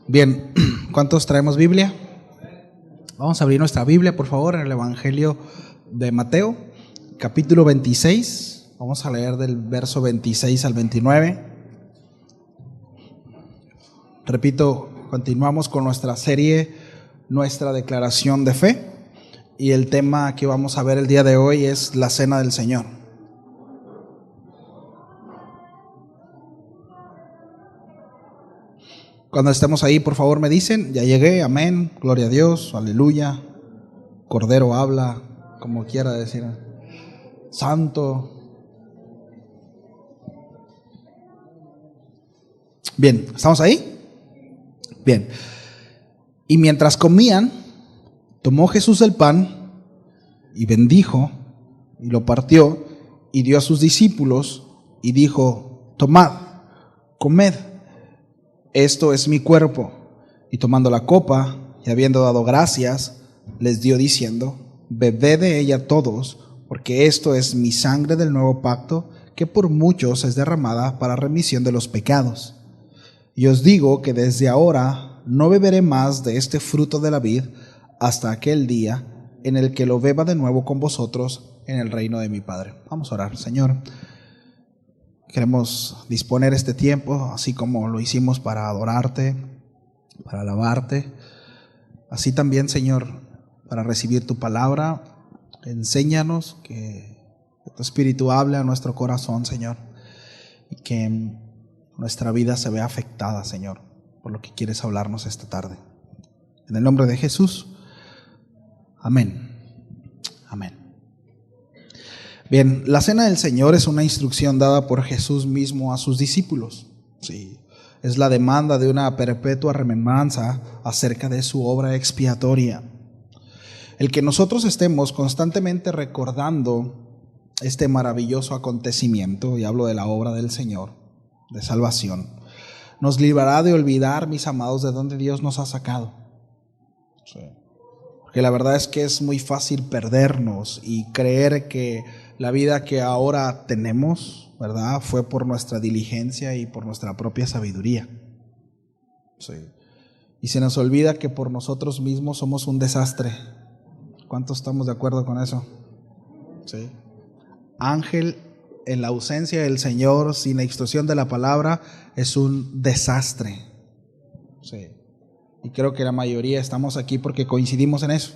Bien, ¿cuántos traemos Biblia? Vamos a abrir nuestra Biblia, por favor, en el Evangelio de Mateo, capítulo 26. Vamos a leer del verso 26 al 29. Repito, continuamos con nuestra serie, nuestra declaración de fe. Y el tema que vamos a ver el día de hoy es la Cena del Señor. Cuando estemos ahí, por favor, me dicen, ya llegué, amén, gloria a Dios, aleluya, Cordero habla, como quiera decir, santo. Bien, ¿estamos ahí? Bien. Y mientras comían, tomó Jesús el pan y bendijo y lo partió y dio a sus discípulos y dijo: tomad, comed, esto es mi cuerpo. Y tomando la copa y habiendo dado gracias, les dio diciendo: bebed de ella todos, porque esto es mi sangre del nuevo pacto, que por muchos es derramada para remisión de los pecados. Y os digo que desde ahora no beberé más de este fruto de la vid hasta aquel día en el que lo beba de nuevo con vosotros en el reino de mi Padre. Vamos a orar. Señor, queremos disponer este tiempo, así como lo hicimos para adorarte, para alabarte, así también, Señor, para recibir tu palabra. Enséñanos, que tu Espíritu hable a nuestro corazón, Señor, y que nuestra vida se vea afectada, Señor, por lo que quieres hablarnos esta tarde. En el nombre de Jesús, amén. Amén. Bien, la Cena del Señor es una instrucción dada por Jesús mismo a sus discípulos. Sí, es la demanda de una perpetua remembranza acerca de su obra expiatoria. El que nosotros estemos constantemente recordando este maravilloso acontecimiento, y hablo de la obra del Señor, de salvación, nos librará de olvidar, mis amados, de dónde Dios nos ha sacado. Sí. Porque la verdad es que es muy fácil perdernos y creer que la vida que ahora tenemos, ¿verdad?, fue por nuestra diligencia y por nuestra propia sabiduría. Sí. Y se nos olvida que por nosotros mismos somos un desastre. ¿Cuántos estamos de acuerdo con eso? Sí. Ángel, en la ausencia del Señor, sin la instrucción de la palabra, es un desastre. Sí. Y creo que la mayoría estamos aquí porque coincidimos en eso.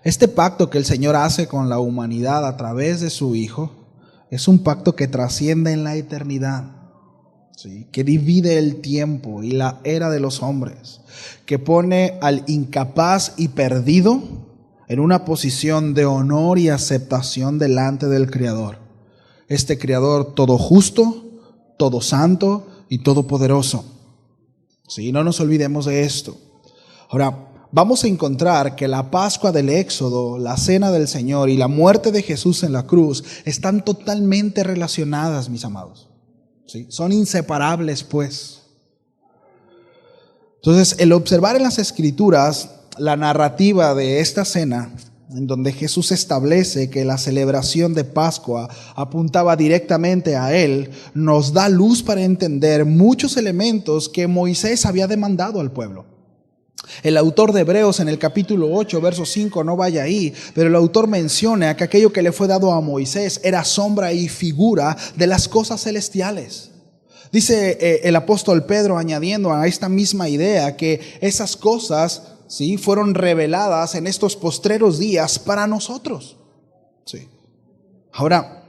Este pacto que el Señor hace con la humanidad a través de su Hijo es un pacto que trasciende en la eternidad, ¿sí?, que divide el tiempo y la era de los hombres, que pone al incapaz y perdido en una posición de honor y aceptación delante del Creador. Este Creador todo justo, todo santo y todopoderoso. Sí, no nos olvidemos de esto. Ahora, vamos a encontrar que la Pascua del Éxodo, la Cena del Señor y la muerte de Jesús en la cruz están totalmente relacionadas, mis amados. ¿Sí? Son inseparables, pues. Entonces, el observar en las Escrituras la narrativa de esta cena, en donde Jesús establece que la celebración de Pascua apuntaba directamente a Él, nos da luz para entender muchos elementos que Moisés había demandado al pueblo. El autor de Hebreos en el capítulo 8, verso 5, no vaya ahí, pero el autor menciona que aquello que le fue dado a Moisés era sombra y figura de las cosas celestiales. Dice el apóstol Pedro, añadiendo a esta misma idea, que esas cosas, ¿sí?, fueron reveladas en estos postreros días para nosotros. Sí. Ahora,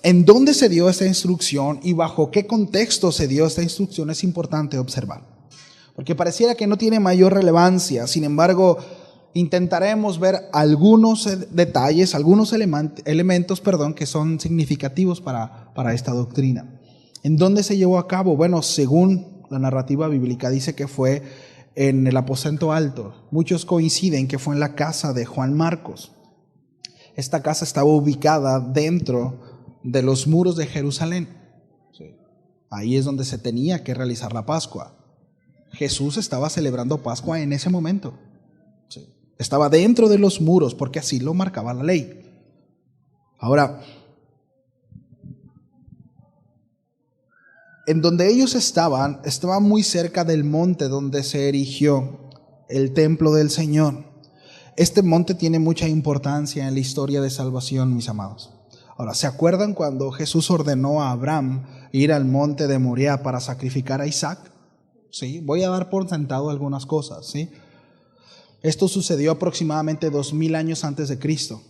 ¿en dónde se dio esta instrucción y bajo qué contexto se dio esta instrucción? Es importante observar, porque pareciera que no tiene mayor relevancia. Sin embargo, intentaremos ver algunos detalles, algunos elementos, que son significativos para esta doctrina. ¿En dónde se llevó a cabo? Bueno, según la narrativa bíblica, dice que fue en el aposento alto. Muchos coinciden que fue en la casa de Juan Marcos. Esta casa estaba ubicada dentro de los muros de Jerusalén. Sí. Ahí es donde se tenía que realizar la Pascua. Jesús estaba celebrando Pascua en ese momento. Sí. Estaba dentro de los muros porque así lo marcaba la ley. Ahora, en donde ellos estaban muy cerca del monte donde se erigió el templo del Señor. Este monte tiene mucha importancia en la historia de salvación, mis amados. Ahora, ¿se acuerdan cuando Jesús ordenó a Abraham ir al monte de Moriah para sacrificar a Isaac? Sí, voy a dar por sentado algunas cosas, ¿sí? Esto sucedió aproximadamente 2000 años antes de Cristo.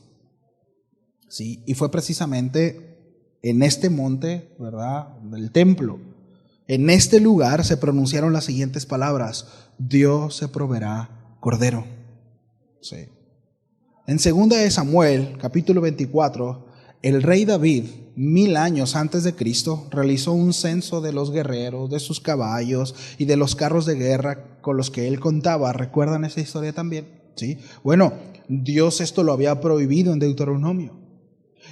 Sí, y fue precisamente en este monte, ¿verdad?, del templo. En este lugar se pronunciaron las siguientes palabras: Dios se proveerá cordero. Sí. En 2 de Samuel, capítulo 24, el rey David, 1000 años antes de Cristo, realizó un censo de los guerreros, de sus caballos y de los carros de guerra con los que él contaba. ¿Recuerdan esa historia también? Sí. Bueno, Dios esto lo había prohibido en Deuteronomio.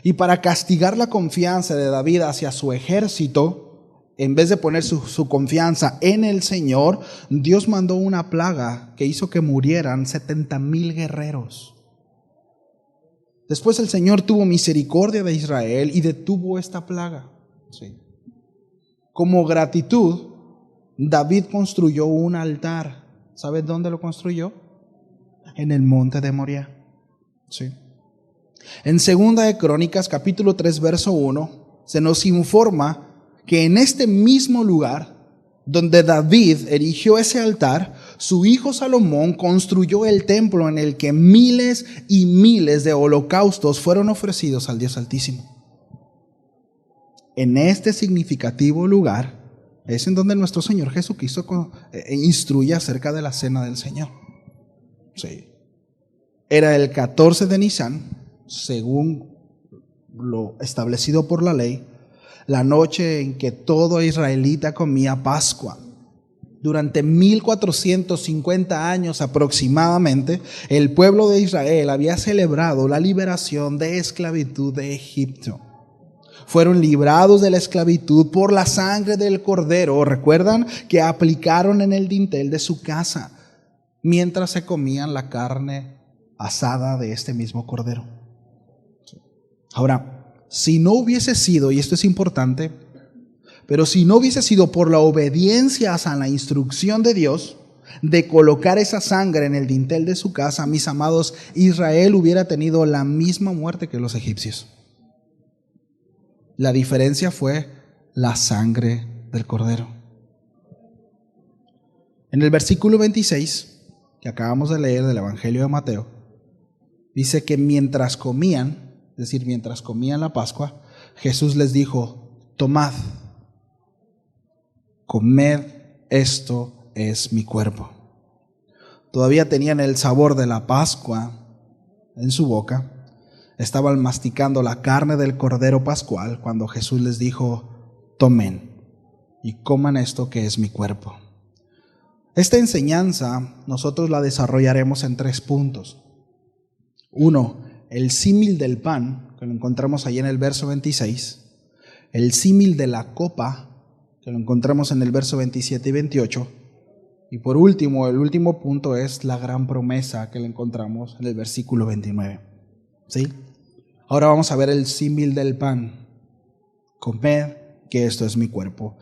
Y para castigar la confianza de David hacia su ejército, en vez de poner su confianza en el Señor, Dios mandó una plaga que hizo que murieran 70,000 guerreros. Después el Señor tuvo misericordia de Israel y detuvo esta plaga. Sí. Como gratitud, David construyó un altar. ¿Sabes dónde lo construyó? En el monte de Moriah. Sí. En 2 de Crónicas, capítulo 3, verso 1, se nos informa que en este mismo lugar donde David erigió ese altar, su hijo Salomón construyó el templo en el que miles y miles de holocaustos fueron ofrecidos al Dios Altísimo. En este significativo lugar es en donde nuestro Señor Jesucristo instruye acerca de la cena del Señor. Sí. Era el 14 de Nisan, según lo establecido por la ley, la noche en que todo israelita comía Pascua. Durante 1450 años aproximadamente, el pueblo de Israel había celebrado la liberación de esclavitud de Egipto. Fueron librados de la esclavitud por la sangre del cordero, recuerdan, que aplicaron en el dintel de su casa, mientras se comían la carne asada de este mismo cordero. Ahora, si no hubiese sido, y esto es importante, pero si no hubiese sido por la obediencia a la instrucción de Dios de colocar esa sangre en el dintel de su casa, mis amados, Israel hubiera tenido la misma muerte que los egipcios. La diferencia fue la sangre del cordero. En el versículo 26, que acabamos de leer del Evangelio de Mateo, dice que mientras comían, es decir, mientras comían la Pascua, Jesús les dijo: tomad, comed, esto es mi cuerpo. Todavía tenían el sabor de la Pascua en su boca. Estaban masticando la carne del cordero pascual cuando Jesús les dijo: tomen y coman esto que es mi cuerpo. Esta enseñanza nosotros la desarrollaremos en 3 puntos. 1, el símil del pan, que lo encontramos ahí en el verso 26. El símil de la copa, que lo encontramos en el verso 27 y 28. Y por último, el último punto es la gran promesa, que lo encontramos en el versículo 29. ¿Sí? Ahora vamos a ver el símil del pan. Comed, que esto es mi cuerpo.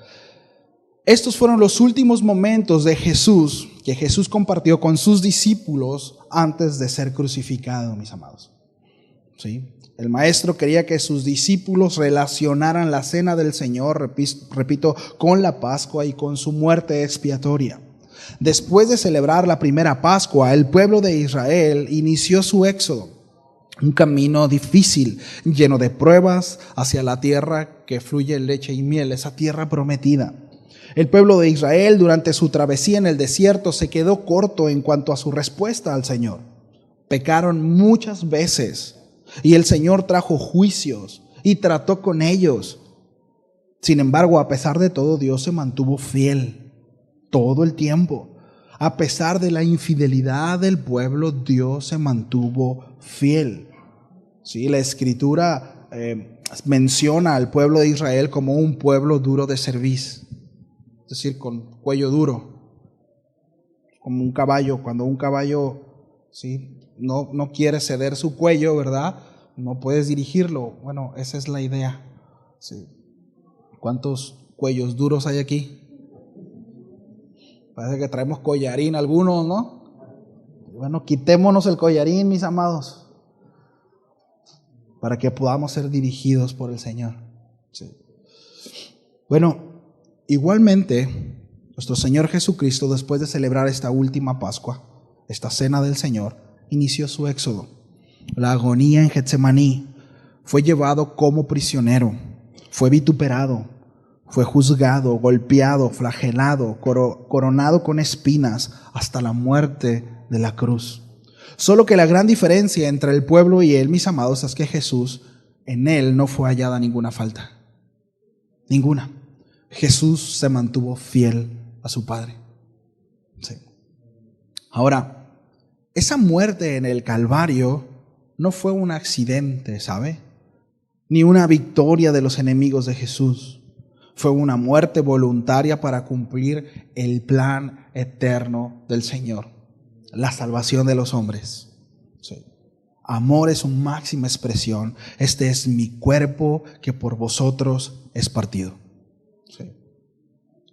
Estos fueron los últimos momentos de Jesús, que Jesús compartió con sus discípulos antes de ser crucificado, mis amados. ¿Sí? El maestro quería que sus discípulos relacionaran la cena del Señor, repito, con la Pascua y con su muerte expiatoria. Después de celebrar la primera Pascua, el pueblo de Israel inició su éxodo, un camino difícil, lleno de pruebas hacia la tierra que fluye leche y miel, esa tierra prometida. El pueblo de Israel durante su travesía en el desierto se quedó corto en cuanto a su respuesta al Señor. Pecaron muchas veces y el Señor trajo juicios y trató con ellos. Sin embargo, a pesar de todo, Dios se mantuvo fiel todo el tiempo. A pesar de la infidelidad del pueblo, Dios se mantuvo fiel. Sí, la Escritura menciona al pueblo de Israel como un pueblo duro de cerviz. Es decir, con cuello duro, como un caballo. Cuando un caballo, ¿sí?, no quiere ceder su cuello, ¿verdad?, no puedes dirigirlo. Bueno, esa es la idea. ¿Sí? ¿Cuántos cuellos duros hay aquí? Parece que traemos collarín algunos, ¿no? Bueno, quitémonos el collarín, mis amados, para que podamos ser dirigidos por el Señor. Sí. Bueno, igualmente, nuestro Señor Jesucristo, después de celebrar esta última Pascua, esta cena del Señor, inició su éxodo. La agonía en Getsemaní, fue llevado como prisionero, fue vituperado, fue juzgado, golpeado, flagelado, coronado con espinas hasta la muerte de la cruz. Solo que la gran diferencia entre el pueblo y él, mis amados, es que Jesús, en él no fue hallada ninguna falta. Ninguna. Jesús se mantuvo fiel a su Padre. Sí. Ahora, esa muerte en el Calvario no fue un accidente, ¿sabe? Ni una victoria de los enemigos de Jesús. Fue una muerte voluntaria para cumplir el plan eterno del Señor, la salvación de los hombres. Sí. Amor es su máxima expresión. Este es mi cuerpo que por vosotros es partido. Sí.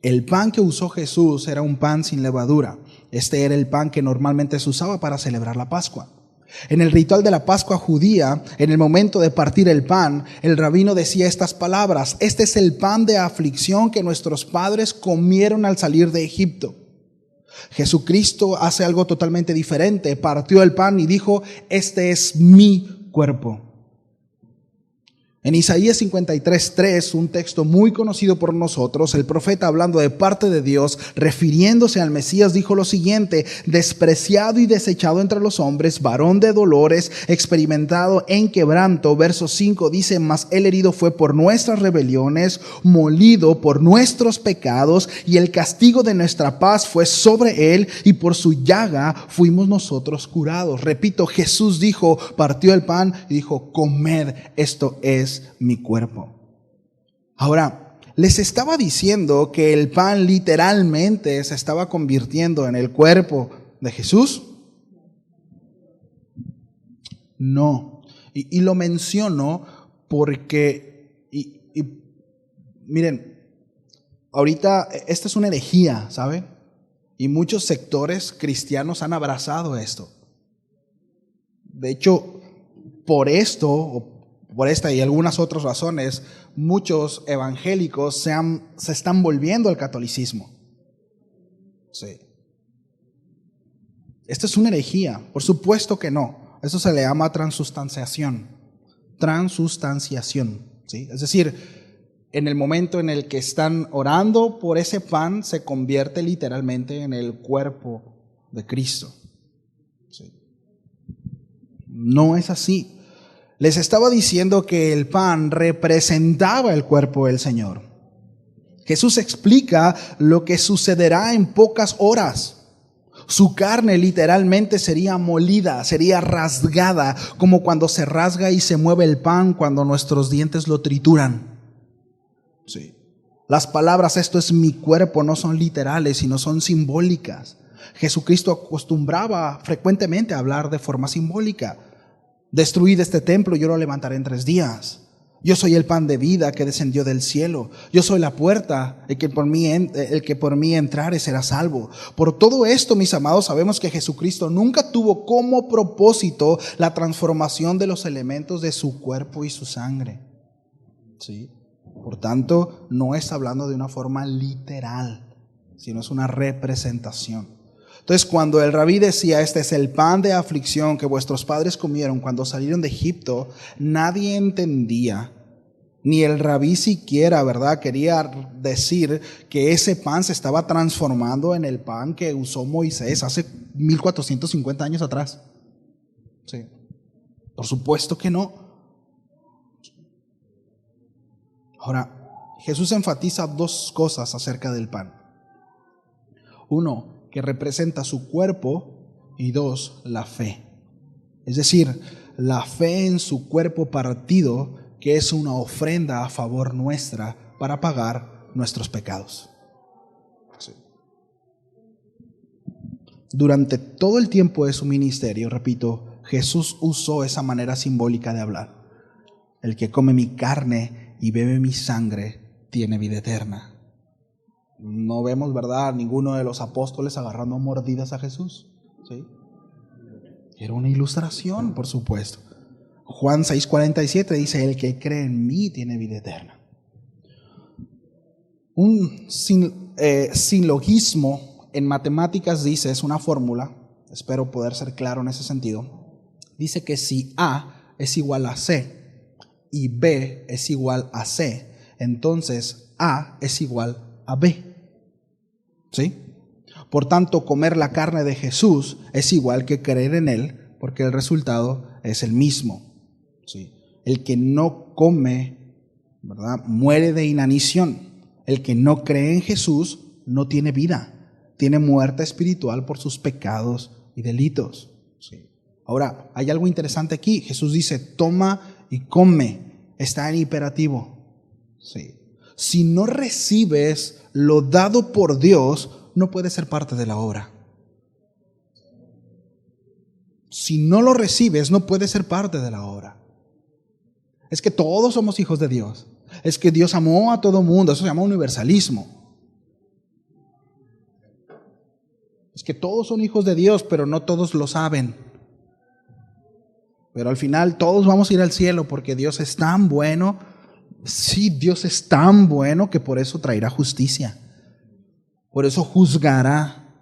El pan que usó Jesús era un pan sin levadura. Este era el pan que normalmente se usaba para celebrar la Pascua. En el ritual de la Pascua judía, en el momento de partir el pan, el rabino decía estas palabras: este es el pan de aflicción que nuestros padres comieron al salir de Egipto. Jesucristo hace algo totalmente diferente. Partió el pan y dijo: este es mi cuerpo. En Isaías 53:3, un texto muy conocido por nosotros, el profeta, hablando de parte de Dios, refiriéndose al Mesías, dijo lo siguiente: despreciado y desechado entre los hombres, varón de dolores, experimentado en quebranto. Verso 5 dice: mas él herido fue por nuestras rebeliones, molido por nuestros pecados, y el castigo de nuestra paz fue sobre él, y por su llaga fuimos nosotros curados. Repito, Jesús dijo, partió el pan y dijo: comed, esto es mi cuerpo. Ahora, les estaba diciendo que el pan literalmente se estaba convirtiendo en el cuerpo de Jesús. No. Y lo menciono porque, miren, ahorita esta es una herejía, ¿saben? Y muchos sectores cristianos han abrazado esto. De hecho, por esta y algunas otras razones, muchos evangélicos se están volviendo al catolicismo. Sí. Esta es una herejía, por supuesto que no. Eso se le llama transustanciación. Transustanciación, ¿sí? Es decir, en el momento en el que están orando por ese pan, se convierte literalmente en el cuerpo de Cristo. Sí. No es así. Les estaba diciendo que el pan representaba el cuerpo del Señor. Jesús explica lo que sucederá en pocas horas. Su carne literalmente sería molida, sería rasgada, como cuando se rasga y se mueve el pan cuando nuestros dientes lo trituran. Sí. Las palabras "esto es mi cuerpo" no son literales, sino son simbólicas. Jesucristo acostumbraba frecuentemente a hablar de forma simbólica. Destruid este templo, yo lo levantaré en 3 días. Yo soy el pan de vida que descendió del cielo. Yo soy la puerta, el que por mí entrare será salvo. Por todo esto, mis amados, sabemos que Jesucristo nunca tuvo como propósito la transformación de los elementos de su cuerpo y su sangre. ¿Sí? Por tanto, no está hablando de una forma literal, sino es una representación. Entonces, cuando el rabí decía: este es el pan de aflicción que vuestros padres comieron cuando salieron de Egipto, nadie entendía, ni el rabí siquiera, ¿verdad?, quería decir que ese pan se estaba transformando en el pan que usó Moisés hace 1450 años atrás. Sí. Por supuesto que no. Ahora, Jesús enfatiza 2 cosas acerca del pan. 1, que representa su cuerpo, y 2, la fe. Es decir, la fe en su cuerpo partido, que es una ofrenda a favor nuestra para pagar nuestros pecados. Sí. Durante todo el tiempo de su ministerio, repito, Jesús usó esa manera simbólica de hablar. El que come mi carne y bebe mi sangre tiene vida eterna. No vemos, ¿verdad?, ninguno de los apóstoles agarrando mordidas a Jesús, ¿sí? Era una ilustración, por supuesto. Juan 6:47 dice: el que cree en mí tiene vida eterna. Un silogismo en matemáticas dice, es una fórmula, espero poder ser claro en ese sentido, dice que si A es igual a C y B es igual a C, entonces A es igual a B. ¿Sí? Por tanto, comer la carne de Jesús es igual que creer en Él, porque el resultado es el mismo. ¿Sí? El que no come, ¿verdad?, muere de inanición. El que no cree en Jesús no tiene vida, tiene muerte espiritual por sus pecados y delitos. ¿Sí? Ahora, hay algo interesante aquí. Jesús dice: toma y come. Está en imperativo. ¿Sí? Si no recibes lo dado por Dios, no puedes ser parte de la obra. Si no lo recibes, no puedes ser parte de la obra. Es que todos somos hijos de Dios. Es que Dios amó a todo mundo. Eso se llama universalismo. Es que todos son hijos de Dios, pero no todos lo saben. Pero al final todos vamos a ir al cielo porque Dios es tan bueno. Sí, Dios es tan bueno que por eso traerá justicia. Por eso juzgará.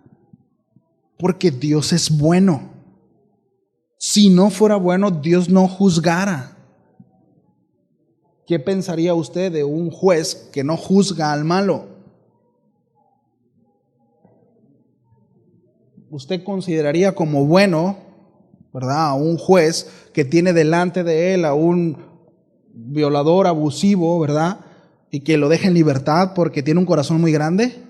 Porque Dios es bueno. Si no fuera bueno, Dios no juzgara. ¿Qué pensaría usted de un juez que no juzga al malo? ¿Usted consideraría como bueno, ¿verdad?, a un juez que tiene delante de él a un violador abusivo, ¿verdad?, y que lo deja en libertad porque tiene un corazón muy grande?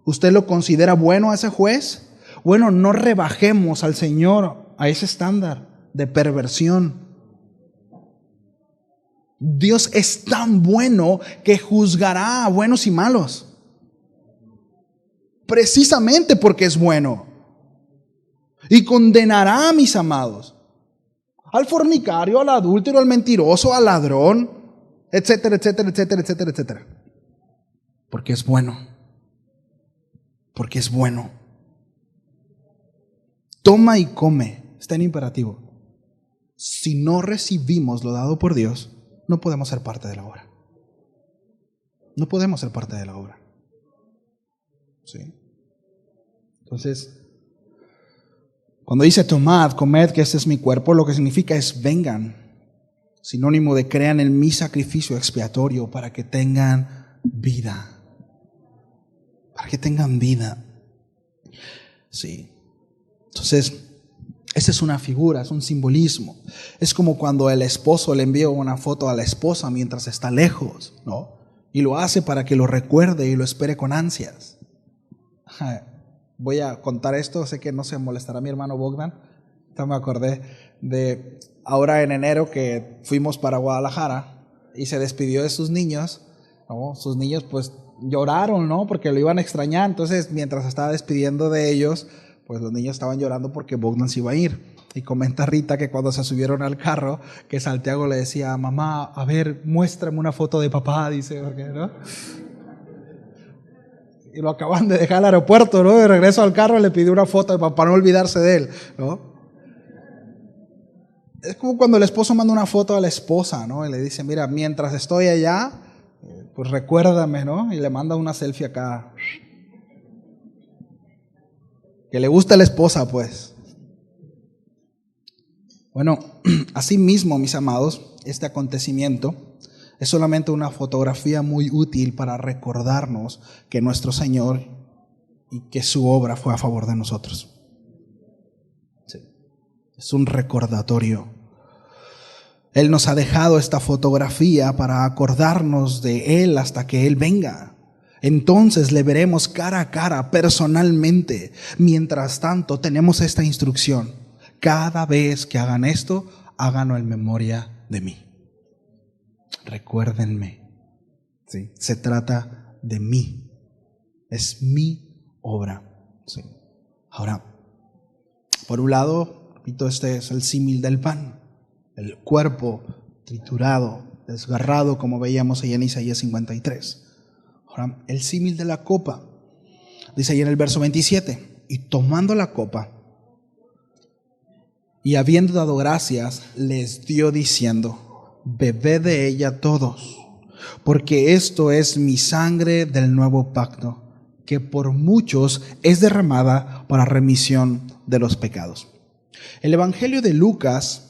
¿Usted lo considera bueno a ese juez? Bueno, no rebajemos al Señor a ese estándar de perversión. Dios es tan bueno que juzgará a buenos y malos. Precisamente porque es bueno. Y condenará a mis amados. Al fornicario, al adúltero, al mentiroso, al ladrón, etcétera, etcétera, etcétera, etcétera, etcétera. Porque es bueno. Porque es bueno. Toma y come. Está en imperativo. Si no recibimos lo dado por Dios, no podemos ser parte de la obra. No podemos ser parte de la obra. ¿Sí? Entonces, cuando dice tomad, comed, que este es mi cuerpo, lo que significa es vengan. Sinónimo de crean en mi sacrificio expiatorio para que tengan vida. Para que tengan vida. Sí. Entonces, esa es una figura, es un simbolismo. Es como cuando el esposo le envía una foto a la esposa mientras está lejos, ¿no? Y lo hace para que lo recuerde y lo espere con ansias. Voy a contar esto, sé que no se molestará mi hermano Bogdan. Me acordé de ahora en enero que fuimos para Guadalajara y se despidió de sus niños, ¿no? Sus niños pues lloraron, ¿no?, porque lo iban a extrañar. Entonces, mientras estaba despidiendo de ellos, pues los niños estaban llorando porque Bogdan se iba a ir. Y comenta Rita que cuando se subieron al carro, que Santiago le decía: mamá, a ver, muéstrame una foto de papá, dice, porque, ¿no? Y lo acaban de dejar al aeropuerto, ¿no? De regreso al carro le pidió una foto de papá para no olvidarse de él, ¿no? Es como cuando el esposo manda una foto a la esposa, ¿no? Y le dice: mira, mientras estoy allá, pues recuérdame, ¿no? Y le manda una selfie acá. Que le gusta a la esposa, pues. Bueno, así mismo, mis amados, este acontecimiento es solamente una fotografía muy útil para recordarnos que nuestro Señor y que su obra fue a favor de nosotros. Sí. Es un recordatorio. Él nos ha dejado esta fotografía para acordarnos de Él hasta que Él venga. Entonces le veremos cara a cara, personalmente. Mientras tanto, tenemos esta instrucción: cada vez que hagan esto, háganlo en memoria de mí. Recuérdenme. ¿Sí? Se trata de mí. Es mi obra. ¿Sí? Ahora, por un lado, repito, este es el símil del pan. El cuerpo triturado, desgarrado, como veíamos allá en Isaías 53. Ahora, el símil de la copa. Dice ahí en el verso 27, y tomando la copa, y habiendo dado gracias, les dio diciendo, bebed de ella todos, porque esto es mi sangre del nuevo pacto, que por muchos es derramada para remisión de los pecados. El Evangelio de Lucas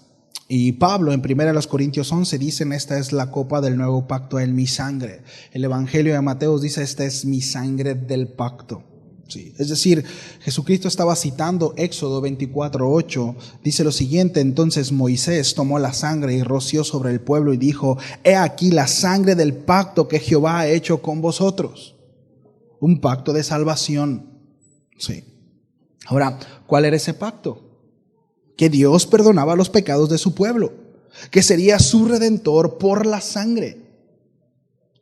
y Pablo en 1 Corintios 11 dicen, esta es la copa del nuevo pacto en mi sangre. El Evangelio de Mateo dice, esta es mi sangre del pacto. Sí, es decir, Jesucristo estaba citando Éxodo 24:8, dice lo siguiente, entonces Moisés tomó la sangre y roció sobre el pueblo y dijo, he aquí la sangre del pacto que Jehová ha hecho con vosotros. Un pacto de salvación. Sí. Ahora, ¿cuál era ese pacto? Que Dios perdonaba los pecados de su pueblo, que sería su redentor por la sangre.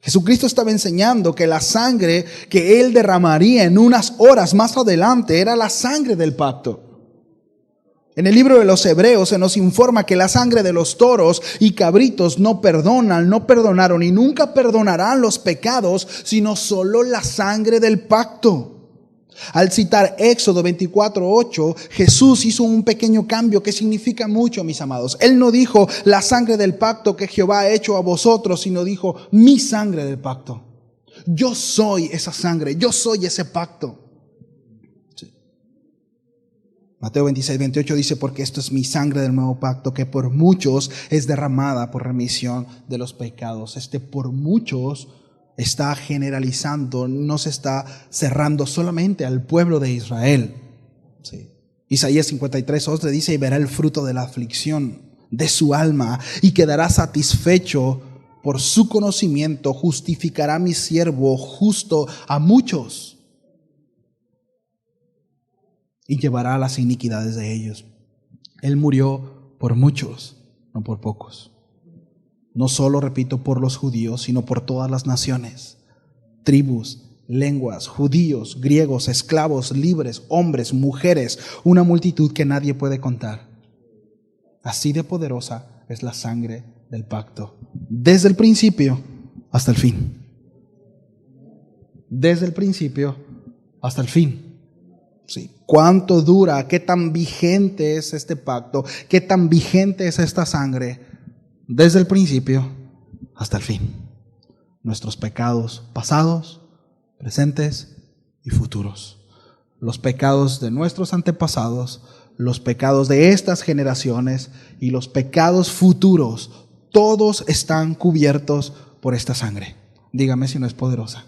Jesucristo estaba enseñando que la sangre que Él derramaría en unas horas más adelante era la sangre del pacto. En el libro de los Hebreos se nos informa que la sangre de los toros y cabritos no perdonaron y nunca perdonarán los pecados, sino solo la sangre del pacto. Al citar Éxodo 24:8, Jesús hizo un pequeño cambio que significa mucho, mis amados. Él no dijo la sangre del pacto que Jehová ha hecho a vosotros, sino dijo mi sangre del pacto. Yo soy esa sangre, yo soy ese pacto. Sí. Mateo 26:28 dice, porque esto es mi sangre del nuevo pacto, que por muchos es derramada por remisión de los pecados. Por muchos está generalizando, no se está cerrando solamente al pueblo de Israel. Sí. Isaías 53:11 dice, y verá el fruto de la aflicción de su alma y quedará satisfecho por su conocimiento, justificará mi siervo justo a muchos y llevará las iniquidades de ellos. Él murió por muchos, no por pocos. No solo, repito, por los judíos, sino por todas las naciones, tribus, lenguas, judíos, griegos, esclavos, libres, hombres, mujeres, una multitud que nadie puede contar. Así de poderosa es la sangre del pacto, desde el principio hasta el fin. Desde el principio hasta el fin. Sí. ¿Cuánto dura? ¿Qué tan vigente es este pacto? ¿Qué tan vigente es esta sangre? Desde el principio hasta el fin. Nuestros pecados pasados, presentes y futuros. Los pecados de nuestros antepasados, los pecados de estas generaciones y los pecados futuros, todos están cubiertos por esta sangre. Dígame si no es poderosa.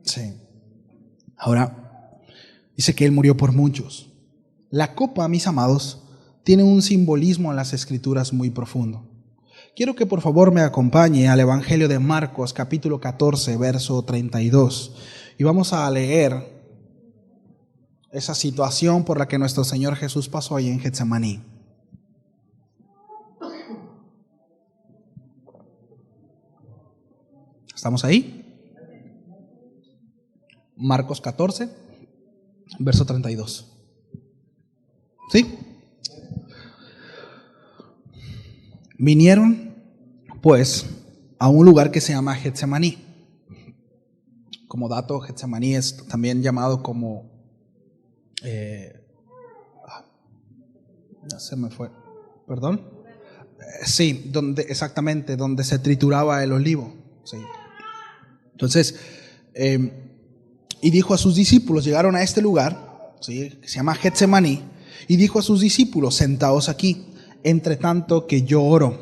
Sí. Ahora, dice que Él murió por muchos. La copa, mis amados, tiene un simbolismo en las Escrituras muy profundo. Quiero que por favor me acompañe al Evangelio de Marcos, capítulo 14, verso 32. Y vamos a leer esa situación por la que nuestro Señor Jesús pasó ahí en Getsemaní. ¿Estamos ahí? Marcos 14, verso 32. ¿Sí? Vinieron, pues, a un lugar que se llama Getsemaní. Como dato, Getsemaní es también llamado como... se me fue. ¿Perdón? Sí, exactamente, donde se trituraba el olivo. Sí. Entonces, y dijo a sus discípulos, llegaron a este lugar, ¿sí?, que se llama Getsemaní, y dijo a sus discípulos, sentaos aquí, entre tanto que yo oro.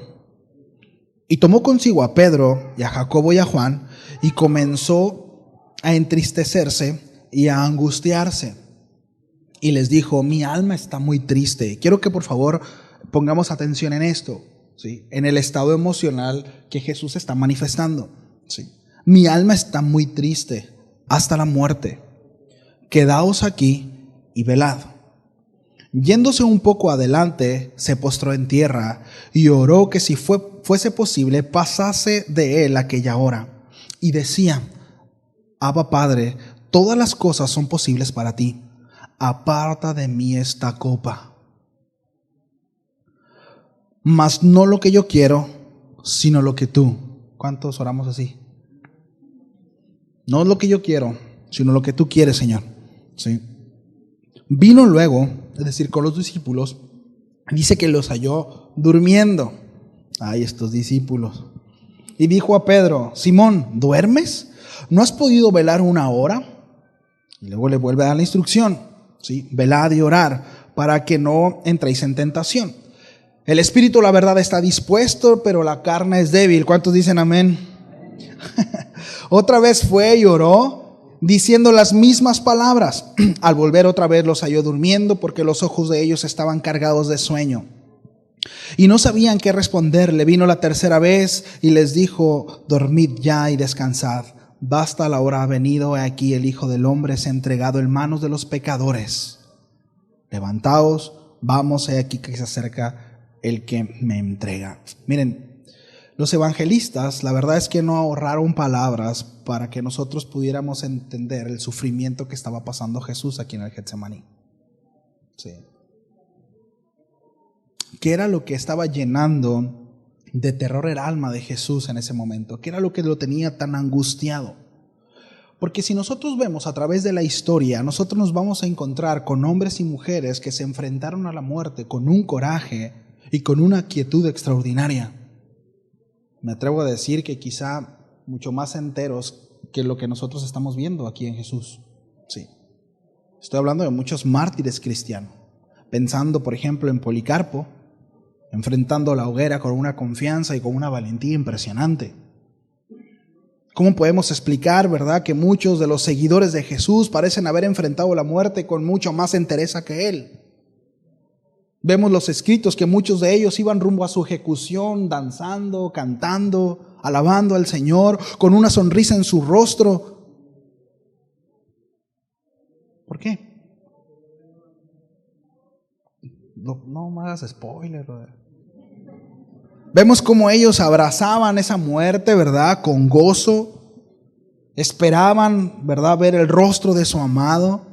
Y tomó consigo a Pedro y a Jacobo y a Juan, y comenzó a entristecerse y a angustiarse. Y les dijo, mi alma está muy triste. Quiero que por favor pongamos atención en esto, ¿sí?, en el estado emocional que Jesús está manifestando. ¿Sí? Mi alma está muy triste hasta la muerte. Quedaos aquí y velad. Yéndose un poco adelante, se postró en tierra y oró que si fuese posible pasase de él aquella hora. Y decía, Abba Padre, todas las cosas son posibles para ti. Aparta de mí esta copa. Mas no lo que yo quiero, sino lo que tú. ¿Cuántos oramos así? No es lo que yo quiero, sino lo que tú quieres, Señor. ¿Sí? Vino luego, es decir, con los discípulos, dice que los halló durmiendo. Ay, estos discípulos. Y dijo a Pedro: Simón, ¿duermes? ¿No has podido velar una hora? Y luego le vuelve a dar la instrucción, ¿sí? Velad y orar para que no entréis en tentación. El espíritu, la verdad, está dispuesto, pero la carne es débil. ¿Cuántos dicen amén? Otra vez fue y oró, diciendo las mismas palabras. Al volver otra vez los halló durmiendo, porque los ojos de ellos estaban cargados de sueño. Y no sabían qué responderle. Vino la tercera vez y les dijo: dormid ya y descansad. Basta, la hora ha venido. He aquí el Hijo del Hombre es entregado en manos de los pecadores. Levantaos, vamos, he aquí que se acerca el que me entrega. Miren, los evangelistas, la verdad es que no ahorraron palabras para que nosotros pudiéramos entender el sufrimiento que estaba pasando Jesús aquí en el Getsemaní. Sí. ¿Qué era lo que estaba llenando de terror el alma de Jesús en ese momento? ¿Qué era lo que lo tenía tan angustiado? Porque si nosotros vemos a través de la historia, nosotros nos vamos a encontrar con hombres y mujeres que se enfrentaron a la muerte con un coraje y con una quietud extraordinaria. Me atrevo a decir que quizá mucho más enteros que lo que nosotros estamos viendo aquí en Jesús. Sí. Estoy hablando de muchos mártires cristianos. Pensando, por ejemplo, en Policarpo, enfrentando la hoguera con una confianza y con una valentía impresionante. ¿Cómo podemos explicar, verdad, que muchos de los seguidores de Jesús parecen haber enfrentado la muerte con mucho más entereza que él? Vemos los escritos que muchos de ellos iban rumbo a su ejecución, danzando, cantando, alabando al Señor, con una sonrisa en su rostro. ¿Por qué? No me hagas spoiler, brother. Vemos cómo ellos abrazaban esa muerte, ¿verdad? Con gozo. Esperaban, ¿verdad?, ver el rostro de su amado.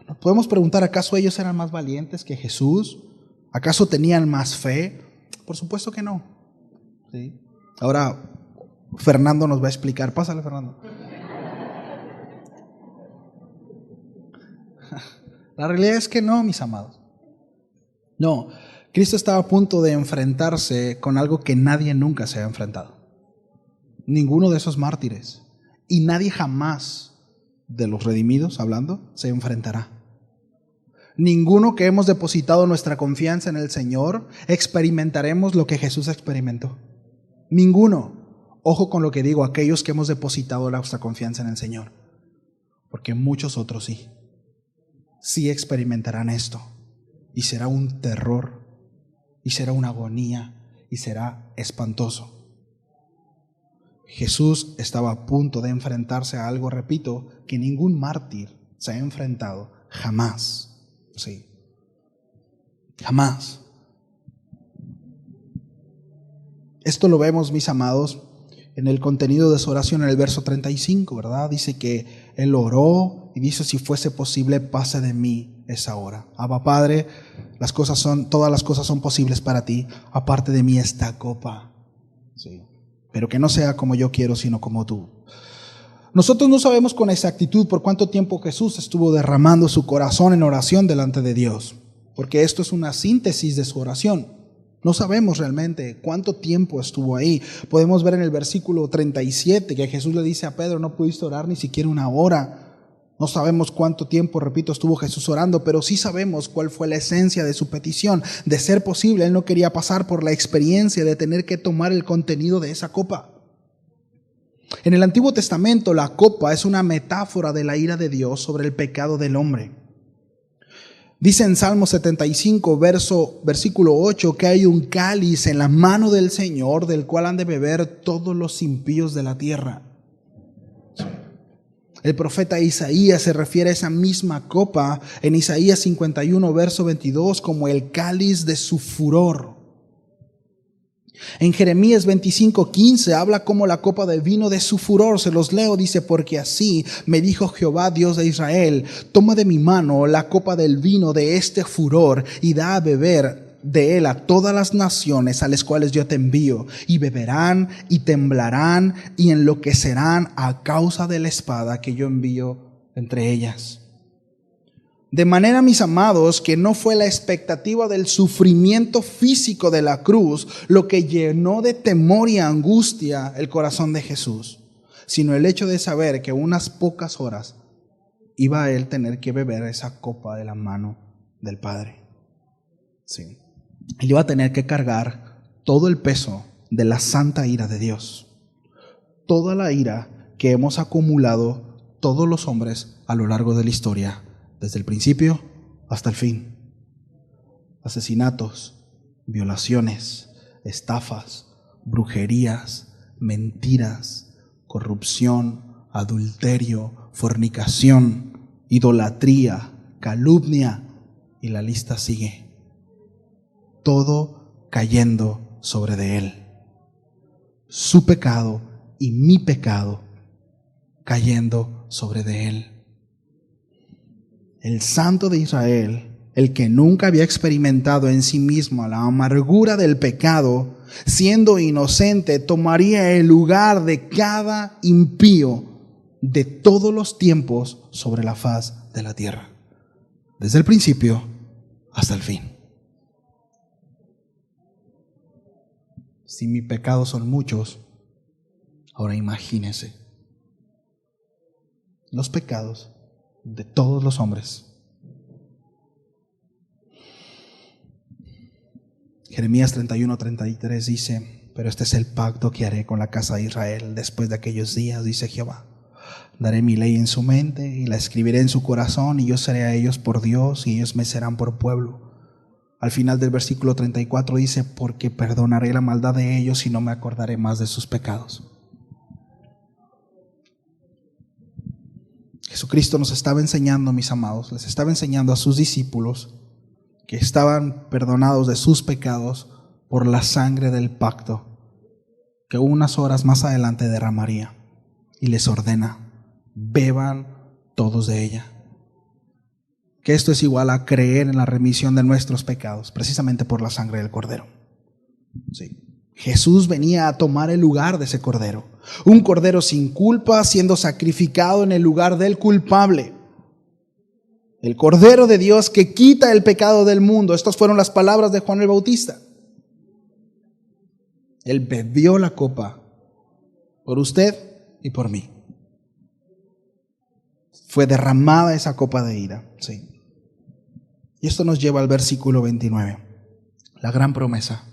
Nos podemos preguntar, ¿acaso ellos eran más valientes que Jesús? ¿Acaso tenían más fe? Por supuesto que no. ¿Sí? Ahora Fernando nos va a explicar. Pásale, Fernando. La realidad es que no, mis amados. No, Cristo estaba a punto de enfrentarse con algo que nadie nunca se ha enfrentado. Ninguno de esos mártires. Y nadie jamás, de los redimidos hablando, se enfrentará. Ninguno que hemos depositado nuestra confianza en el Señor experimentaremos lo que Jesús experimentó. Ninguno. Ojo con lo que digo, aquellos que hemos depositado nuestra confianza en el Señor. Porque muchos otros sí. Sí experimentarán esto. Y será un terror, y será una agonía, y será espantoso. Jesús estaba a punto de enfrentarse a algo, repito, que ningún mártir se ha enfrentado jamás. Sí, jamás. Esto lo vemos, mis amados, en el contenido de su oración en el verso 35, ¿verdad? Dice que Él oró y dice: si fuese posible, pase de mí esa hora. Abba, Padre, todas las cosas son posibles para ti. Aparte de mí esta copa. Sí. Pero que no sea como yo quiero, sino como tú. Nosotros no sabemos con exactitud por cuánto tiempo Jesús estuvo derramando su corazón en oración delante de Dios. Porque esto es una síntesis de su oración. No sabemos realmente cuánto tiempo estuvo ahí. Podemos ver en el versículo 37 que Jesús le dice a Pedro: no pudiste orar ni siquiera una hora. No sabemos cuánto tiempo, repito, estuvo Jesús orando, pero sí sabemos cuál fue la esencia de su petición. De ser posible, Él no quería pasar por la experiencia de tener que tomar el contenido de esa copa. En el Antiguo Testamento, la copa es una metáfora de la ira de Dios sobre el pecado del hombre. Dice en Salmo 75, versículo 8, que hay un cáliz en la mano del Señor del cual han de beber todos los impíos de la tierra. El profeta Isaías se refiere a esa misma copa en Isaías 51, verso 22, como el cáliz de su furor. En Jeremías 25:15 habla como la copa de vino de su furor. Se los leo, dice: porque así me dijo Jehová, Dios de Israel: toma de mi mano la copa del vino de este furor y da a beber de él a todas las naciones a las cuales yo te envío, y beberán y temblarán y enloquecerán a causa de la espada que yo envío entre ellas. De manera, mis amados, que no fue la expectativa del sufrimiento físico de la cruz lo que llenó de temor y angustia el corazón de Jesús, sino el hecho de saber que unas pocas horas iba a él tener que beber esa copa de la mano del Padre. Sí. Él iba a tener que cargar todo el peso de la santa ira de Dios. Toda la ira que hemos acumulado todos los hombres a lo largo de la historia, desde el principio hasta el fin. Asesinatos, violaciones, estafas, brujerías, mentiras, corrupción, adulterio, fornicación, idolatría, calumnia, y la lista sigue. Todo cayendo sobre de él. Su pecado y mi pecado cayendo sobre de él. El Santo de Israel, el que nunca había experimentado en sí mismo la amargura del pecado, siendo inocente, tomaría el lugar de cada impío de todos los tiempos sobre la faz de la tierra, desde el principio hasta el fin. Si mis pecados son muchos, ahora imagínense los pecados de todos los hombres. Jeremías 31:33 dice: pero este es el pacto que haré con la casa de Israel después de aquellos días, dice Jehová. Daré mi ley en su mente y la escribiré en su corazón, y yo seré a ellos por Dios y ellos me serán por pueblo. Al final del versículo 34 dice: porque perdonaré la maldad de ellos y no me acordaré más de sus pecados. Jesucristo nos estaba enseñando, mis amados, les estaba enseñando a sus discípulos que estaban perdonados de sus pecados por la sangre del pacto que unas horas más adelante derramaría, y les ordena: beban todos de ella. Que esto es igual a creer en la remisión de nuestros pecados, precisamente por la sangre del Cordero. Sí. Jesús venía a tomar el lugar de ese Cordero. Un Cordero sin culpa siendo sacrificado en el lugar del culpable. El Cordero de Dios que quita el pecado del mundo. Estas fueron las palabras de Juan el Bautista. Él bebió la copa por usted y por mí. Fue derramada esa copa de ira. Sí. Y esto nos lleva al versículo 29. La gran promesa.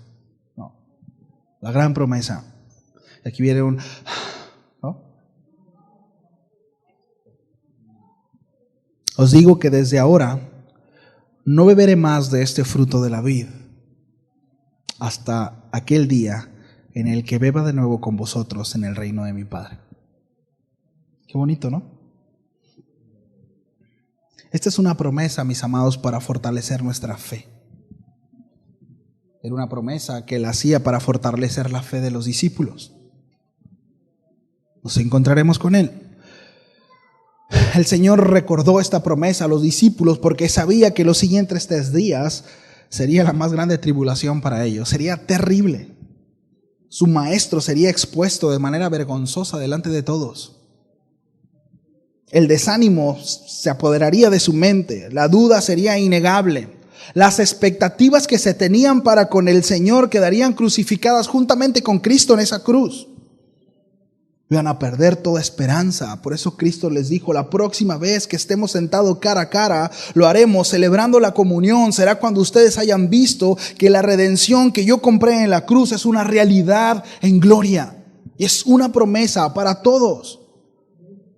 La gran promesa. Aquí viene un... ¿no? Os digo que desde ahora no beberé más de este fruto de la vid hasta aquel día en el que beba de nuevo con vosotros en el reino de mi Padre. Qué bonito, ¿no? Esta es una promesa, mis amados, para fortalecer nuestra fe. Era una promesa que él hacía para fortalecer la fe de los discípulos. Nos encontraremos con él. El Señor recordó esta promesa a los discípulos porque sabía que los siguientes 3 días sería la más grande tribulación para ellos. Sería terrible. Su maestro sería expuesto de manera vergonzosa delante de todos. El desánimo se apoderaría de su mente. La duda sería innegable. Las expectativas que se tenían para con el Señor quedarían crucificadas juntamente con Cristo en esa cruz. Iban a perder toda esperanza. Por eso Cristo les dijo: la próxima vez que estemos sentados cara a cara, lo haremos celebrando la comunión. Será cuando ustedes hayan visto que la redención que yo compré en la cruz es una realidad en gloria. Y es una promesa para todos,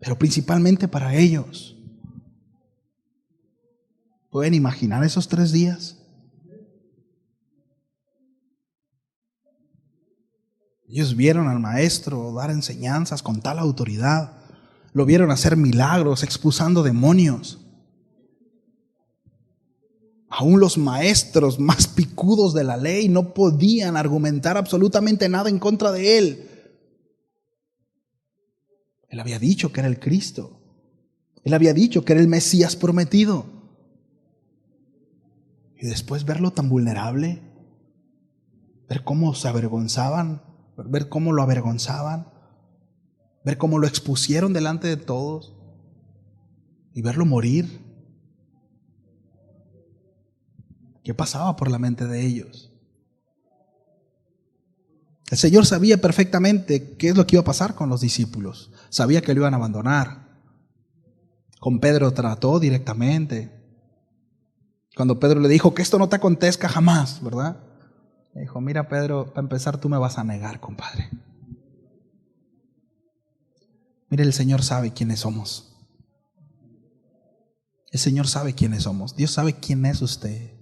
pero principalmente para ellos. ¿Pueden imaginar esos 3 días? Ellos vieron al maestro dar enseñanzas con tal autoridad. Lo vieron hacer milagros, expulsando demonios. Aún los maestros más picudos de la ley no podían argumentar absolutamente nada en contra de él. Él había dicho que era el Cristo. Él había dicho que era el Mesías prometido. Y después verlo tan vulnerable, ver cómo se avergonzaban, ver cómo lo avergonzaban, ver cómo lo expusieron delante de todos y verlo morir. ¿Qué pasaba por la mente de ellos? El Señor sabía perfectamente qué es lo que iba a pasar con los discípulos. Sabía que lo iban a abandonar. Con Pedro trató directamente. Cuando Pedro le dijo que esto no te acontezca jamás, ¿verdad? Le dijo, mira Pedro, para empezar tú me vas a negar, compadre. Mire, el Señor sabe quiénes somos. El Señor sabe quiénes somos. Dios sabe quién es usted.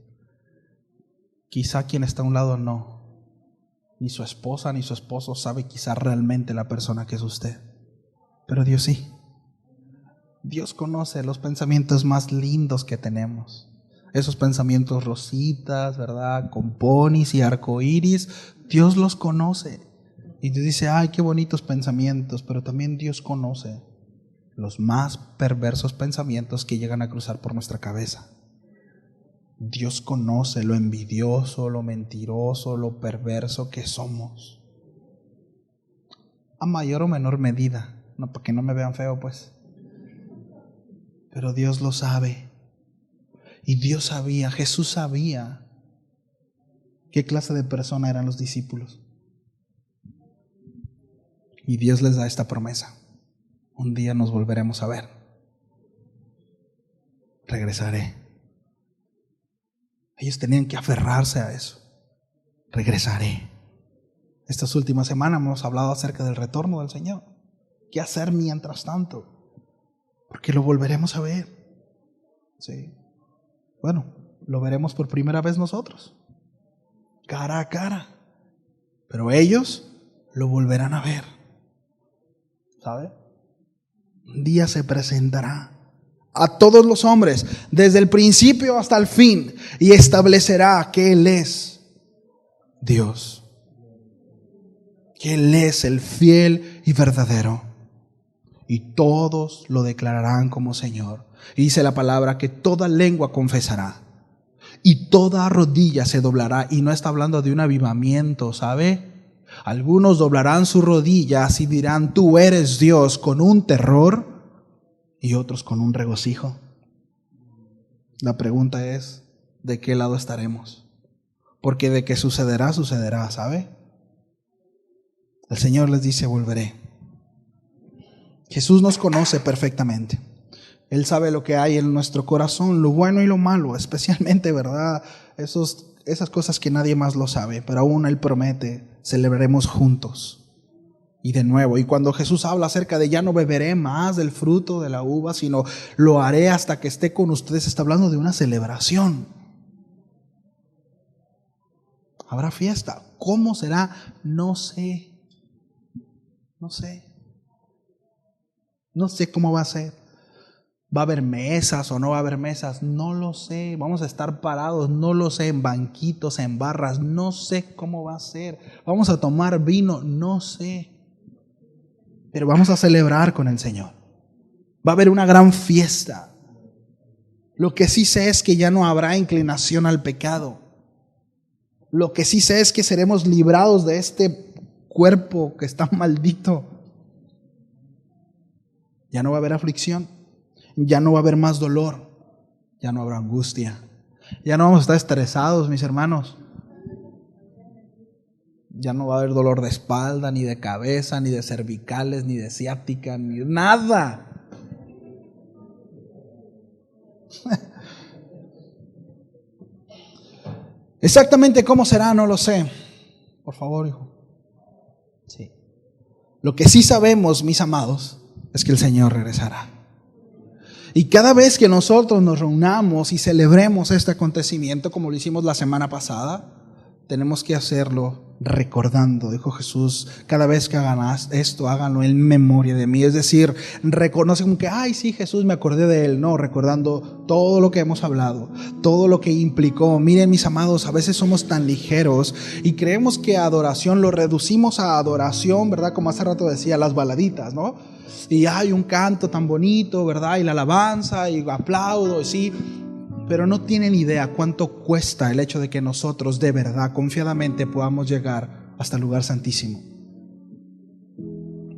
Quizá quien está a un lado no. Ni su esposa ni su esposo sabe quizá realmente la persona que es usted. Pero Dios sí. Dios conoce los pensamientos más lindos que tenemos. Esos pensamientos rositas, ¿verdad? Con ponis y arcoíris. Dios los conoce. Y Dios dice, ay, qué bonitos pensamientos. Pero también Dios conoce los más perversos pensamientos que llegan a cruzar por nuestra cabeza. Dios conoce lo envidioso, lo mentiroso, lo perverso que somos. A mayor o menor medida. No, para que no me vean feo, pues. Pero Dios lo sabe. Y Dios sabía, Jesús sabía qué clase de persona eran los discípulos. Y Dios les da esta promesa. Un día nos volveremos a ver. Regresaré. Ellos tenían que aferrarse a eso. Regresaré. Estas últimas semanas hemos hablado acerca del retorno del Señor. ¿Qué hacer mientras tanto? Porque lo volveremos a ver. Sí. Bueno, lo veremos por primera vez nosotros. Cara a cara. Pero ellos lo volverán a ver. ¿Sabe? Un día se presentará a todos los hombres, desde el principio hasta el fin, y establecerá que Él es Dios, que Él es el fiel y verdadero, y todos lo declararán como Señor. Y dice la palabra que toda lengua confesará y toda rodilla se doblará. Y no está hablando de un avivamiento, ¿sabe? Algunos doblarán sus rodillas y dirán, tú eres Dios, con un terror, y otros con un regocijo. La pregunta es, ¿de qué lado estaremos? Porque de que sucederá, sucederá, ¿sabe? El Señor les dice, volveré. Jesús nos conoce perfectamente. Él sabe lo que hay en nuestro corazón, lo bueno y lo malo, especialmente, ¿verdad? Esas cosas que nadie más lo sabe, pero aún Él promete, celebraremos juntos. Y de nuevo, y cuando Jesús habla acerca de ya no beberé más del fruto de la uva, sino lo haré hasta que esté con ustedes, está hablando de una celebración. Habrá fiesta. ¿Cómo será? No sé. No sé cómo va a ser. ¿Va a haber mesas o no va a haber mesas? No lo sé. Vamos a estar parados, no lo sé, en banquitos, en barras, no sé cómo va a ser. Vamos a tomar vino, no sé. Pero vamos a celebrar con el Señor. Va a haber una gran fiesta. Lo que sí sé es que ya no habrá inclinación al pecado. Lo que sí sé es que seremos librados de este cuerpo que está maldito. Ya no va a haber aflicción. Ya no va a haber más dolor. Ya no habrá angustia. Ya no vamos a estar estresados, mis hermanos. Ya no va a haber dolor de espalda, ni de cabeza, ni de cervicales, ni de ciática, ni nada. Exactamente cómo será, no lo sé. Por favor, hijo. Sí. Lo que sí sabemos, mis amados, es que el Señor regresará. Y cada vez que nosotros nos reunamos y celebremos este acontecimiento, como lo hicimos la semana pasada, tenemos que hacerlo recordando, dijo Jesús, cada vez que hagan esto, háganlo en memoria de mí. Es decir, reconoce como que, ay, sí, Jesús, me acordé de Él. No, recordando todo lo que hemos hablado, todo lo que implicó. Miren, mis amados, a veces somos tan ligeros y creemos que adoración lo reducimos a adoración, ¿verdad? Como hace rato decía, las baladitas, ¿no? Y hay un canto tan bonito, ¿verdad? Y la alabanza, y aplaudo, y sí. Pero no tienen idea cuánto cuesta el hecho de que nosotros de verdad, confiadamente, podamos llegar hasta el lugar santísimo.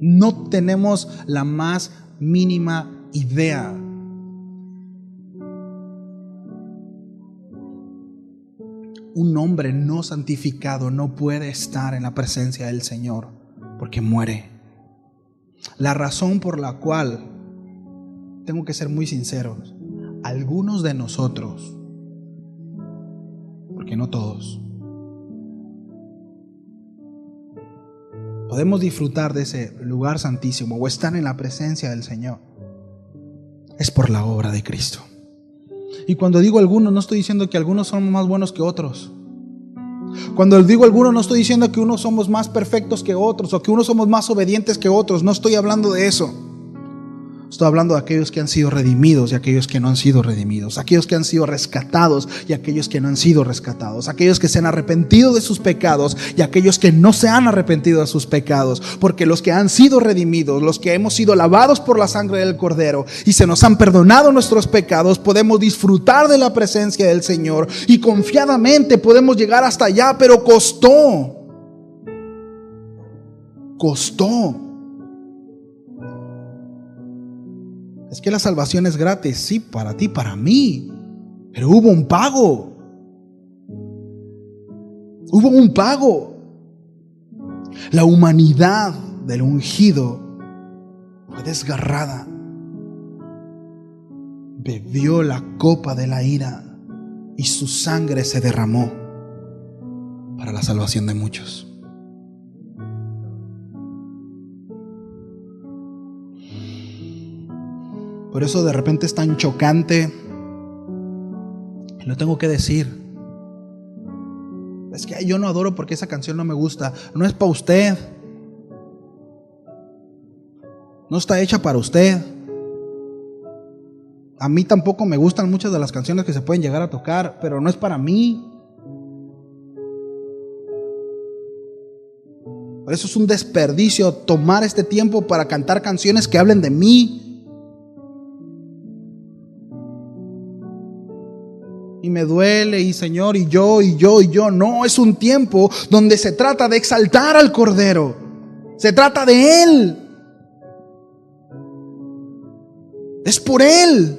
No tenemos la más mínima idea. Un hombre no santificado no puede estar en la presencia del Señor porque muere. La razón por la cual, tengo que ser muy sinceros, algunos de nosotros, porque no todos, podemos disfrutar de ese lugar santísimo o estar en la presencia del Señor, es por la obra de Cristo. Y cuando digo algunos, no estoy diciendo que algunos son más buenos que otros. Cuando digo algunos, no estoy diciendo que unos somos más perfectos que otros o que unos somos más obedientes que otros. No estoy hablando de eso. Estoy hablando de aquellos que han sido redimidos y aquellos que no han sido redimidos, aquellos que han sido rescatados y aquellos que no han sido rescatados, aquellos que se han arrepentido de sus pecados y aquellos que no se han arrepentido de sus pecados, porque los que han sido redimidos, los que hemos sido lavados por la sangre del Cordero y se nos han perdonado nuestros pecados, podemos disfrutar de la presencia del Señor y confiadamente podemos llegar hasta allá, pero costó. Es que la salvación es gratis, sí, para ti, para mí, pero hubo un pago. Hubo un pago. La humanidad del ungido fue desgarrada. Bebió la copa de la ira y su sangre se derramó para la salvación de muchos. Por eso de repente es tan chocante, y lo tengo que decir. Es que yo no adoro porque esa canción no me gusta. No es para usted. No está hecha para usted. A mí tampoco me gustan muchas de las canciones que se pueden llegar a tocar, pero no es para mí. Por eso es un desperdicio tomar este tiempo para cantar canciones que hablen de mí. Y me duele, y Señor, y yo. No, es un tiempo donde se trata de exaltar al Cordero. Se trata de Él. Es por Él.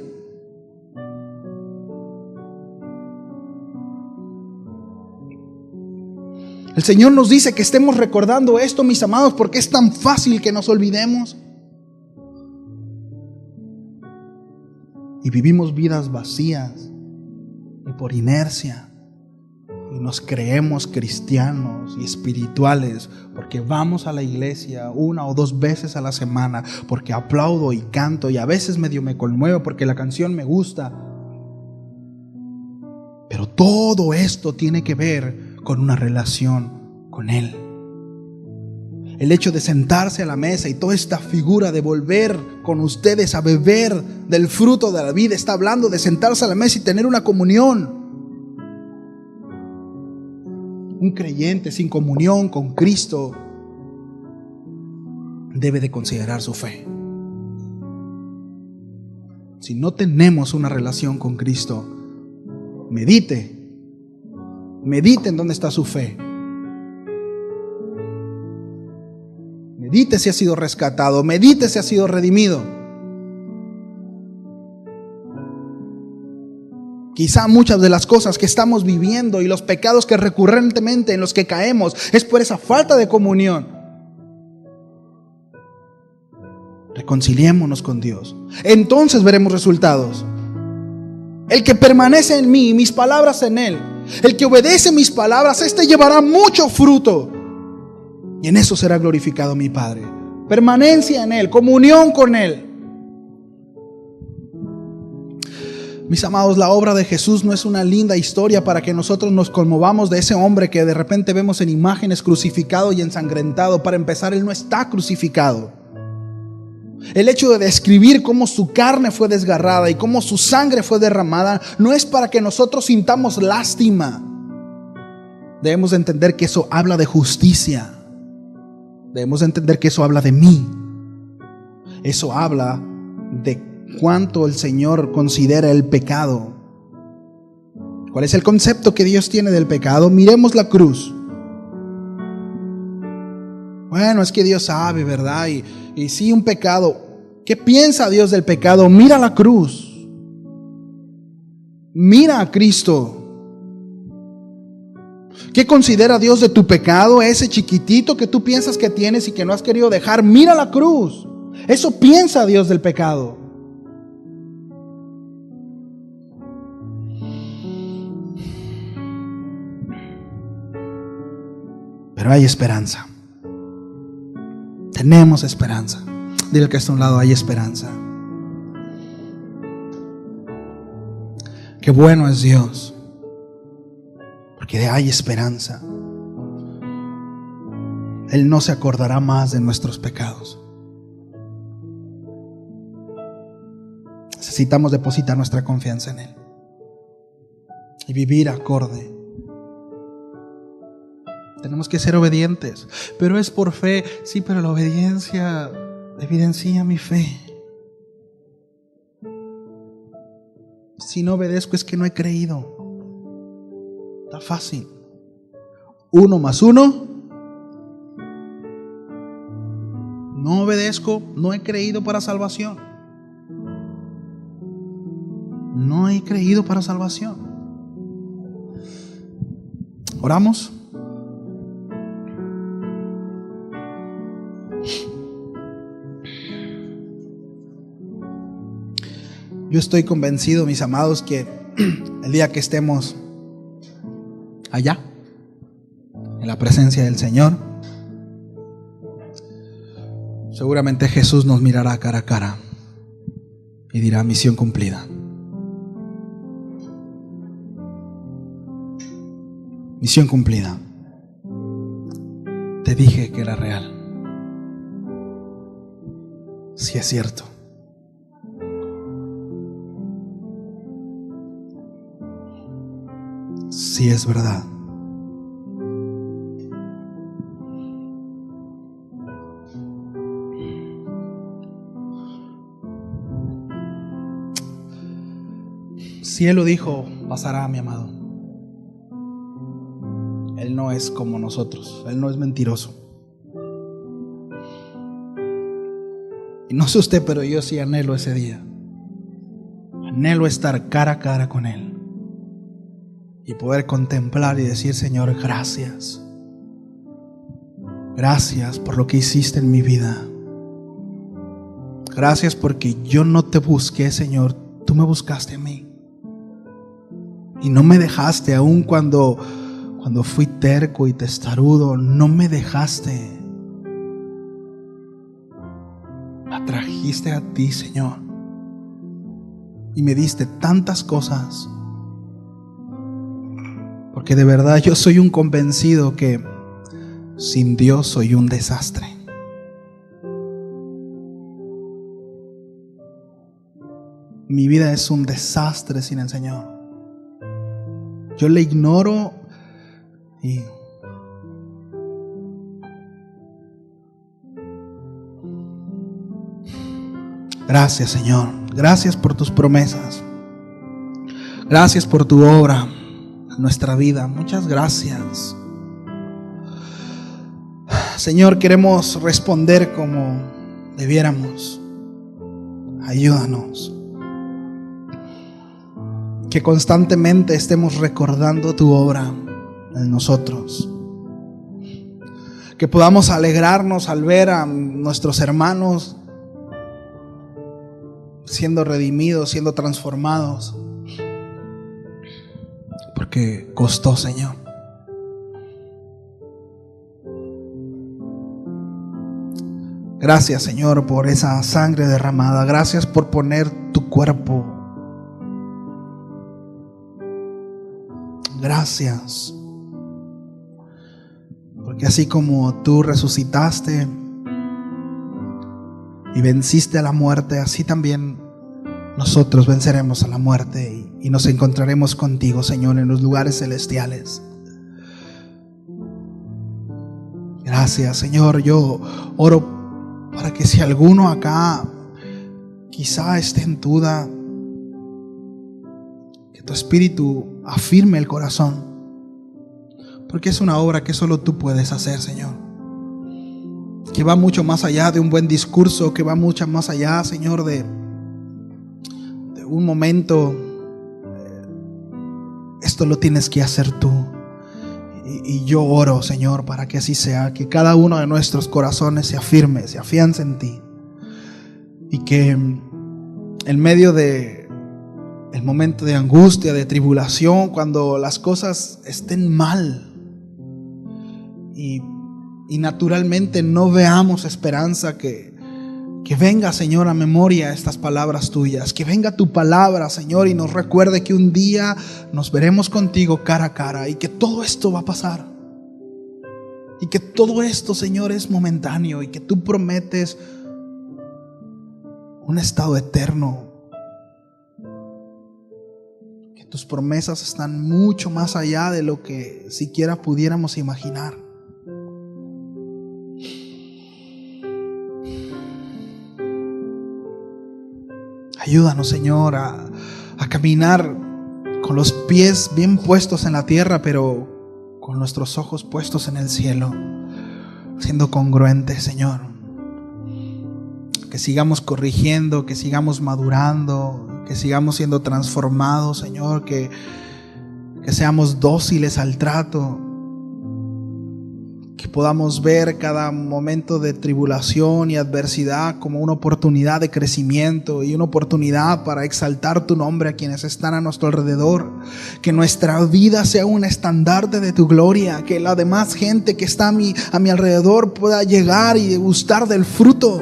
El Señor nos dice que estemos recordando esto, mis amados, porque es tan fácil que nos olvidemos. Y vivimos vidas vacías. Y por inercia, y nos creemos cristianos y espirituales porque vamos a la iglesia 1 o 2 veces a la semana, porque aplaudo y canto y a veces medio me conmuevo porque la canción me gusta. Pero todo esto tiene que ver con una relación con Él. El hecho de sentarse a la mesa y toda esta figura de volver con ustedes a beber del fruto de la vida está hablando de sentarse a la mesa y tener una comunión. Un creyente sin comunión con Cristo debe de considerar su fe. Si no tenemos una relación con Cristo, medite en dónde está su fe. Medite si ha sido rescatado, medite si ha sido redimido. Quizá muchas de las cosas que estamos viviendo y los pecados que recurrentemente en los que caemos es por esa falta de comunión. Reconciliémonos con Dios. Entonces veremos resultados. El que permanece en mí y mis palabras en él, el que obedece mis palabras, este llevará mucho fruto. Y en eso será glorificado mi Padre. Permanencia en Él, comunión con Él. Mis amados, la obra de Jesús no es una linda historia para que nosotros nos conmovamos de ese hombre que de repente vemos en imágenes crucificado y ensangrentado. Para empezar, Él no está crucificado. El hecho de describir cómo su carne fue desgarrada y cómo su sangre fue derramada no es para que nosotros sintamos lástima. Debemos entender que eso habla de justicia. Debemos entender que eso habla de mí. Eso habla de cuánto el Señor considera el pecado. ¿Cuál es el concepto que Dios tiene del pecado? Miremos la cruz. Bueno, es que Dios sabe, ¿verdad? Y sí, un pecado. ¿Qué piensa Dios del pecado? Mira la cruz. Mira a Cristo. ¿Qué considera Dios de tu pecado? Ese chiquitito que tú piensas que tienes y que no has querido dejar. Mira la cruz. Eso piensa Dios del pecado. Pero hay esperanza. Tenemos esperanza. Dile que está a un lado, hay esperanza. Qué bueno es Dios, porque hay esperanza. Él no se acordará más de nuestros pecados. Necesitamos depositar nuestra confianza en Él y vivir acorde. Tenemos que ser obedientes, pero es por fe. Sí, pero la obediencia evidencia mi fe. Si no obedezco es que no he creído. Está fácil. 1 más 1. No obedezco, no he creído para salvación. No he creído para salvación. Oramos. Yo estoy convencido, mis amados, que el día que estemos allá, en la presencia del Señor, seguramente Jesús nos mirará cara a cara y dirá: misión cumplida. Misión cumplida. Te dije que era real. Sí es cierto. Sí es verdad. Si Él lo dijo, pasará, mi amado. Él no es como nosotros. Él no es mentiroso. Y no sé usted, pero yo sí anhelo ese día. Anhelo estar cara a cara con Él y poder contemplar y decir: Señor, gracias. Gracias por lo que hiciste en mi vida. Gracias porque yo no te busqué, Señor. Tú me buscaste a mí. Y no me dejaste, aun cuando fui terco y testarudo. No me dejaste. Me atrajiste a ti, Señor. Y me diste tantas cosas. Porque de verdad yo soy un convencido que sin Dios soy un desastre. Mi vida es un desastre sin el Señor. Yo le ignoro y gracias, Señor. Gracias por tus promesas. Gracias por tu obra en nuestra vida. Muchas gracias. Señor, queremos responder como debiéramos. Ayúdanos. Que constantemente estemos recordando tu obra en nosotros. Que podamos alegrarnos al ver a nuestros hermanos siendo redimidos, siendo transformados. Porque costó, Señor. Gracias, Señor, por esa sangre derramada. Gracias por poner tu cuerpo. Gracias. Porque así como tú resucitaste y venciste a la muerte, así también nosotros venceremos a la muerte y nos encontraremos contigo, Señor, en los lugares celestiales. Gracias, Señor. Yo oro para que si alguno acá quizá esté en duda, que que tu Espíritu afirme el corazón, porque es una obra que solo tú puedes hacer, Señor, que va mucho más allá de un buen discurso, que va mucho más allá, Señor, de un momento. Esto lo tienes que hacer tú. Y yo oro, Señor, para que así sea, que cada uno de nuestros corazones se afirme, se afiance en ti, y que en medio de el momento de angustia, de tribulación, cuando las cosas estén mal y naturalmente no veamos esperanza, que venga, Señor, a memoria estas palabras tuyas, que venga tu palabra, Señor, y nos recuerde que un día nos veremos contigo cara a cara, y que todo esto va a pasar, y que todo esto, Señor, es momentáneo, y que tú prometes un estado eterno, que tus promesas están mucho más allá de lo que siquiera pudiéramos imaginar. Ayúdanos, Señor, a caminar con los pies bien puestos en la tierra, pero con nuestros ojos puestos en el cielo, siendo congruentes, Señor. Que sigamos corrigiendo, que sigamos madurando, que sigamos siendo transformados, Señor, que seamos dóciles al trato, que podamos ver cada momento de tribulación y adversidad como una oportunidad de crecimiento y una oportunidad para exaltar tu nombre a quienes están a nuestro alrededor. Que nuestra vida sea un estandarte de tu gloria, que la demás gente que está a mi alrededor pueda llegar y degustar del fruto.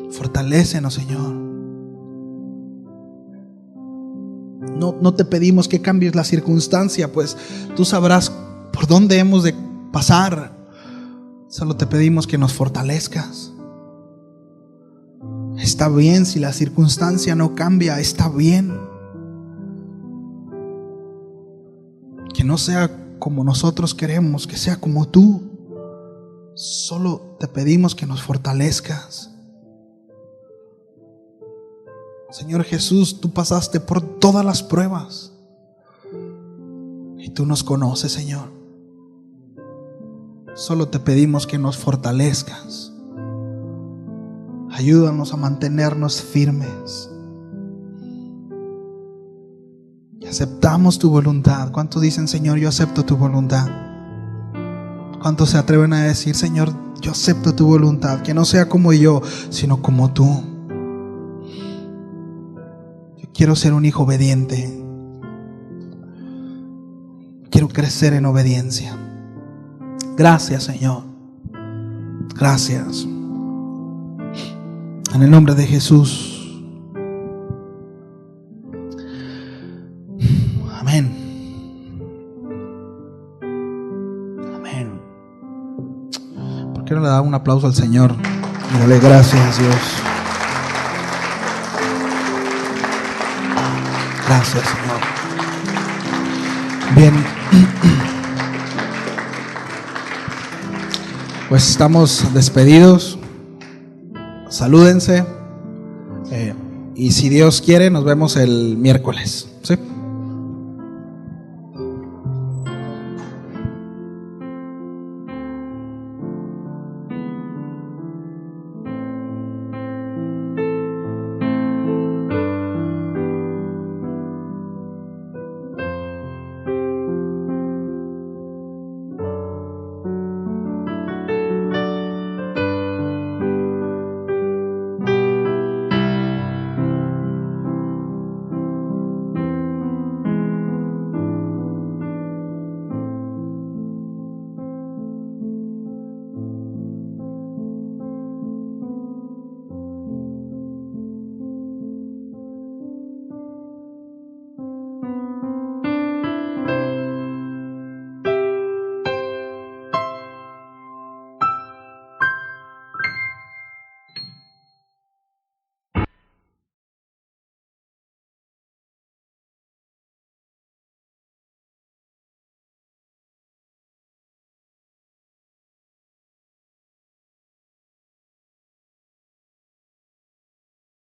Fortalécenos, Señor. No te pedimos que cambies la circunstancia, pues tú sabrás por dónde hemos de pasar. Solo te pedimos que nos fortalezcas. Está bien si la circunstancia no cambia, está bien. Que no sea como nosotros queremos, que sea como tú. Solo te pedimos que nos fortalezcas. Señor Jesús, tú pasaste por todas las pruebas y tú nos conoces, Señor. Solo te pedimos que nos fortalezcas. Ayúdanos a mantenernos firmes. Y aceptamos tu voluntad. ¿Cuántos dicen, Señor, yo acepto tu voluntad? ¿Cuántos se atreven a decir, Señor, yo acepto tu voluntad? Que no sea como yo, sino como tú. Quiero ser un hijo obediente. Quiero crecer en obediencia. Gracias, Señor. Gracias. En el nombre de Jesús. Amén. Amén. ¿Por qué no le da un aplauso al Señor? Y dale gracias, Dios. Gracias, Señor. Bien. Pues estamos despedidos. Salúdense. Y si Dios quiere, nos vemos el miércoles. ¿Sí?